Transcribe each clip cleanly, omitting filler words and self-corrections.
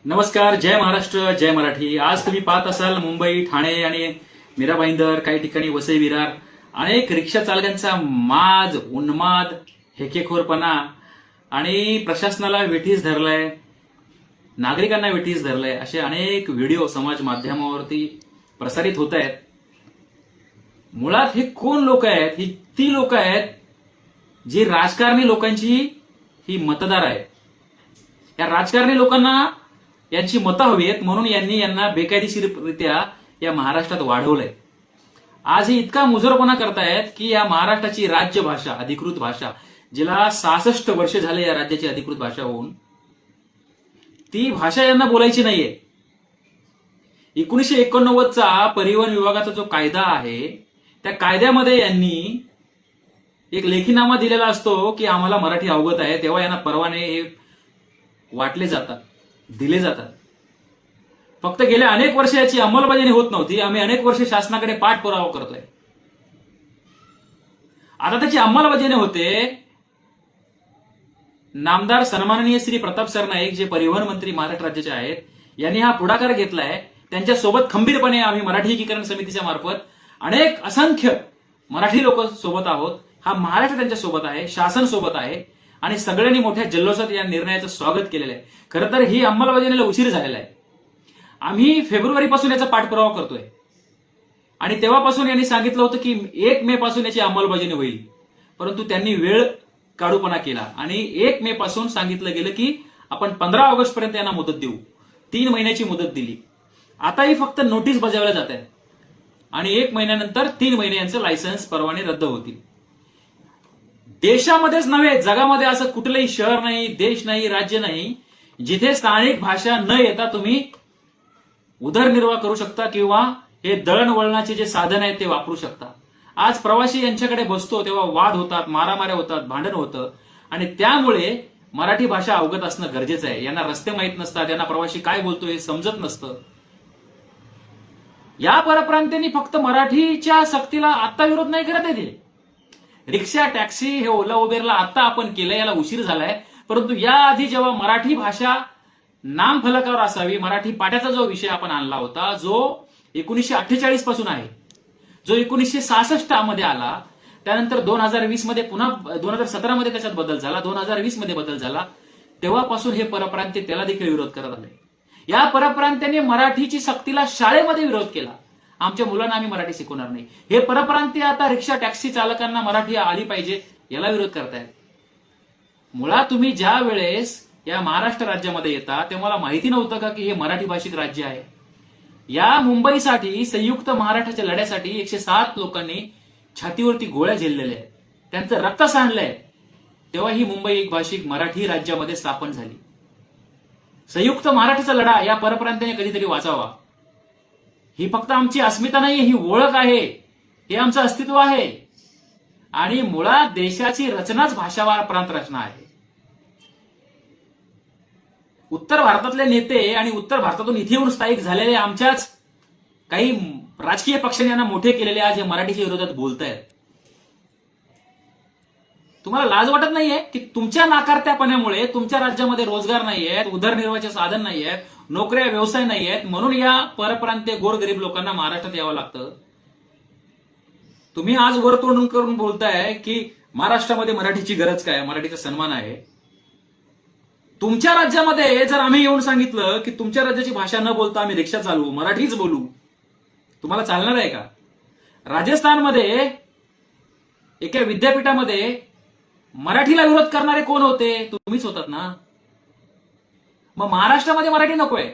नमस्कार, जय महाराष्ट्र, जय मराठी. आज तुम्ही पाहत असाल मुंबई, ठाणे आणि मीरा भाईंदर, काही ठिकाणी वसई विरार, अनेक रिक्षा चालकांचा माज, उन्माद, हेकेखोरपणा आणि प्रशासनाला वेठीस धरलाय, नागरिकांना वेठीस धरलाय, असे अनेक व्हिडिओ समाज माध्यमावरती प्रसारित होत आहेत. मुळात हे कोण लोक आहेत? ही ती लोक आहेत जी राजकारणी लोकांची ही मतदार आहेत. या राजकारणी लोकांना यांची मतं हवी आहेत म्हणून यांना बेकायदेशीररित्या या महाराष्ट्रात वाढवलंय. आज ही इतका मुजरपणा करतायत की या महाराष्ट्राची राज्य भाषा, अधिकृत भाषा, जिला 66 वर्ष झाले या राज्याची अधिकृत भाषा होऊन, ती भाषा यांना बोलायची नाहीये. 1989चा परिवहन विभागाचा जो कायदा आहे त्या कायद्यामध्ये यांनी एक लेखीनामा दिलेला असतो की आम्हाला मराठी अवगत आहे, तेव्हा यांना परवाने हे वाटले जातात, दिले जातात. फक्त गेल्या अनेक वर्ष याची अंमलबजावणी होत नव्हती. आम्ही अनेक वर्ष शासनाकडे पाठपुरावा करतोय. आता त्याची अंमलबजावणी होते. नामदार सन्माननीय श्री प्रताप सरनाईक, जे परिवहन मंत्री महाराष्ट्र राज्याचे आहेत, यांनी हा पुढाकार घेतलाय. त्यांच्यासोबत खंबीरपणे आम्ही मराठी एकीकरण समितीच्या मार्फत अनेक असंख्य मराठी लोक सोबत आहोत. हा महाराष्ट्र त्यांच्या सोबत आहे, शासन सोबत आहे आणि सगळ्यांनी मोठ्या जल्लोषात या निर्णयाचं स्वागत केलेलं आहे. खरं तर ही अंमलबजावणीला उशीर झालेला आहे. आम्ही फेब्रुवारीपासून याचा पाठपुरावा करतोय आणि तेव्हापासून यांनी सांगितलं होतं की 1 मे पासून याची अंमलबजावणी होईल, परंतु त्यांनी वेळ काढूपणा केला आणि 1 मे पासून सांगितलं गेलं की आपण 15 ऑगस्ट पर्यंत यांना मुदत देऊ. 3 महिन्याची मुदत दिली. आताही फक्त नोटीस बजावल्या जात आहे आणि 1 महिन्यानंतर 3 महिने यांचं लायसन्स, परवाने रद्द होतील. देशामध्येच नव्हे, जगामध्ये असं कुठलंही शहर नाही, देश नाही, राज्य नाही जिथे स्थानिक भाषा न येता तुम्ही उदरनिर्वाह करू शकता किंवा हे दळणवळणाचे जे साधन आहेत ते वापरू शकता. आज प्रवासी यांच्याकडे बसतो तेव्हा वाद होतात, मारामाऱ्या होतात, भांडण होतं आणि त्यामुळे मराठी भाषा अवगत असणं गरजेचं आहे. यांना रस्ते माहीत नसतात, यांना प्रवासी काय बोलतो हे समजत नसतं. या परप्रांतीयांनी फक्त मराठीच्या सक्तीला आता विरोध नाही करत आहे. रिक्षा, टॅक्सी, हे ओला उबेरला आता आपण केलं, याला उशीर झालाय. परंतु याआधी जेव्हा मराठी भाषा नाम फलकावर असावी, मराठी पाट्याचा जो विषय आपण आणला होता, जो 1948 पासून आहे, जो 1966 मध्ये आला, त्यानंतर 2020 मध्ये पुन्हा 2017 मध्ये त्याच्यात बदल झाला, 2020 मध्ये बदल झाला, तेव्हापासून हे परप्रांतीय त्याला देखील विरोध करत आले. या परप्रांत्याने मराठीची सक्तीला शाळेमध्ये विरोध केला. आमच्या मुलांना आम्ही मराठी शिकवणार नाही. हे परप्रांतीय आता रिक्षा, टॅक्सी चालकांना मराठी आली पाहिजे याला विरोध करतायत. मुळात तुम्ही ज्या वेळेस या महाराष्ट्र राज्यामध्ये येता तेव्हा मला माहिती नव्हतं का की हे मराठी भाषिक राज्य आहे. या मुंबईसाठी, संयुक्त महाराष्ट्राच्या लढ्यासाठी 107 लोकांनी छातीवरती गोळ्या झेललेल्या आहेत, त्यांचं रक्त सांडलंय. तेव्हा ही मुंबई एक भाषिक मराठी राज्यामध्ये स्थापन झाली. संयुक्त महाराष्ट्राचा लढा या परप्रांताने कधीतरी वाचावा. ही फक्त आमची अस्मिता नाही, ही ओळख आहे, हे आमचं अस्तित्व आहे आणि मुळात देशाची रचनाच भाषावार प्रांत रचना आहे. उत्तर भारतातले नेते आणि उत्तर भारतातून इथे येऊन स्थायिक झालेले आमच्याच काही राजकीय पक्षांनी यांना मोठे केलेले आज हे मराठीच्या विरोधात बोलतायत. तुम्हाला लाज वाटत नाहीये की तुमच्या नाकारत्यापणामुळे तुमच्या राज्यामध्ये रोजगार नाहीयेत, उदरनिर्वाहाचे साधन नाहीयेत, नोकऱ्या, व्यवसाय नाहीयेत, म्हणून या परप्रांतीय गोरगरीब लोकांना महाराष्ट्रात यावं लागतं. तुम्ही आज वर तोंड करून बोलताय की महाराष्ट्रामध्ये मराठीची गरज काय, मराठीचा सन्मान आहे. तुमच्या राज्यामध्ये जर आम्ही येऊन सांगितलं की तुमच्या राज्याची भाषा न बोलता आम्ही रिक्षा चालवू, मराठीच बोलू, तुम्हाला चालणार आहे का? राजस्थानमध्ये एका विद्यापीठामध्ये मराठीला विरोध करणारे कोण होते? तुम्हीच होतात ना. मग महाराष्ट्रामध्ये मराठी नकोय.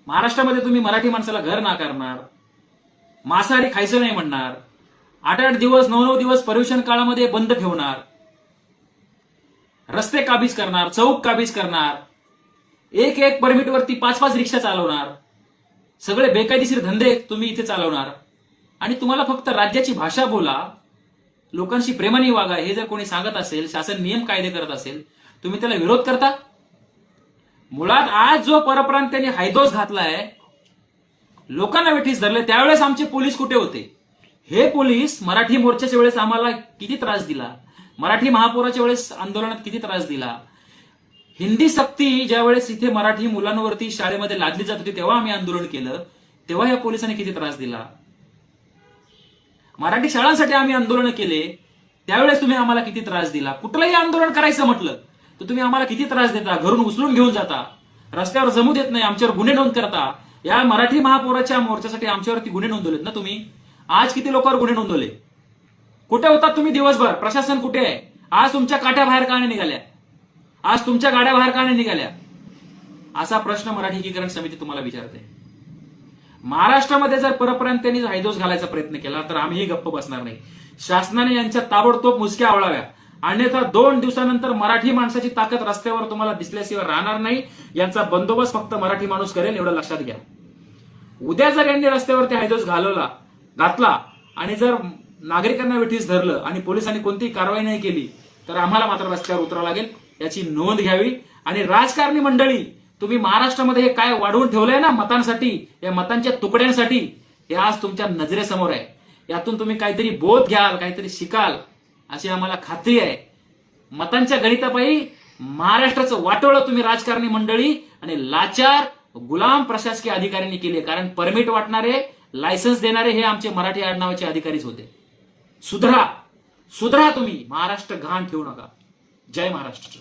महाराष्ट्रामध्ये तुम्ही मराठी माणसाला घर नाकारणार, मांसाहारी खायचं नाही म्हणणार, 8-8 दिवस, 9-9 दिवस पर्युषण काळामध्ये बंद ठेवणार, रस्ते काबीज करणार, चौक काबीज करणार, एक परमिटवरती 5-5 रिक्षा चालवणार, सगळे बेकायदेशीर धंदे तुम्ही इथे चालवणार आणि तुम्हाला फक्त राज्याची भाषा बोला, लोकांशी प्रेमाने वागा हे जर कोणी सांगत असेल, शासन नियम कायदे करत असेल, तुम्ही त्याला विरोध करता. मुळात आज जो परप्रांत्याने हायदोस घातलाय, लोकांना वेठीस धरले, त्यावेळेस आमचे पोलीस कुठे होते? हे पोलीस मराठी मोर्चाच्या वेळेस आम्हाला किती त्रास दिला, मराठी महापौराच्या वेळेस आंदोलनात किती त्रास दिला, हिंदी सक्ती ज्यावेळेस इथे मराठी मुलांवरती शाळेमध्ये लादली जात होती तेव्हा आम्ही आंदोलन केलं, तेव्हा या पोलिसांनी किती त्रास दिला. मराठी शाळांसाठी आम्ही आंदोलन केले, त्यावेळेस तुम्ही आम्हाला किती त्रास दिला. कुठलंही आंदोलन करायचं म्हटलं तर तुम्ही आम्हाला किती त्रास देता, घरून उचलून घेऊन जाता, रस्त्यावर जमू देत नाही, आमच्यावर गुन्हे नोंद करता. या मराठी महापौराच्या मोर्चासाठी आमच्यावरती गुन्हे नोंदवलेत ना तुम्ही. आज किती लोकांवर गुन्हे नोंदवले. कुठे होतात तुम्ही दिवसभर, प्रशासन कुठे आहे. आज तुमच्या काट्या बाहेर का नाही निघाल्या, आज तुमच्या गाड्या बाहेर का नाही निघाल्या, असा प्रश्न मराठी एकीकरण समिती तुम्हाला विचारते. महाराष्ट्रामध्ये जर परप्रांतीयांनी हायदोस घालायचा प्रयत्न केला तर आम्हीही गप्प बसणार नाही. शासनाने यांच्या ताबडतोब मुसक्या आवळाव्या, अन्यथा 2 दिवसानंतर मराठी माणसाची ताकद रस्त्यावर तुम्हाला दिसल्याशिवाय राहणार नाही. यांचा बंदोबस्त फक्त मराठी माणूस करेल, एवढं लक्षात घ्या. उद्या जर यांनी रस्त्यावरती हायदोस घातला आणि जर नागरिकांना वेठीस धरलं आणि पोलिसांनी कोणतीही कारवाई नाही केली तर आम्हाला मात्र रस्त्यावर उतरावं लागेल, याची नोंद घ्यावी. आणि राजकारणी मंडळी, तुम्ही महाराष्ट्रामध्ये हे काय वाढवून ठेवलंय ना मतांसाठी, या मतांच्या तुकड्यांसाठी, हे आज तुमच्या नजरेसमोर आहे. यातून तुम्ही काहीतरी बोध घ्याल, काहीतरी शिकाल अशी आम्हाला खात्री आहे. मतांच्या गणितापायी महाराष्ट्राचं वाटोळं तुम्ही राजकारणी मंडळी आणि लाचार गुलाम प्रशासकीय अधिकाऱ्यांनी केले. कारण परमिट वाटणारे, लायसन्स देणारे हे आमचे मराठी आडनावाचे अधिकारीच होते. सुधरा तुम्ही, महाराष्ट्र घाण ठेवू नका. जय महाराष्ट्र.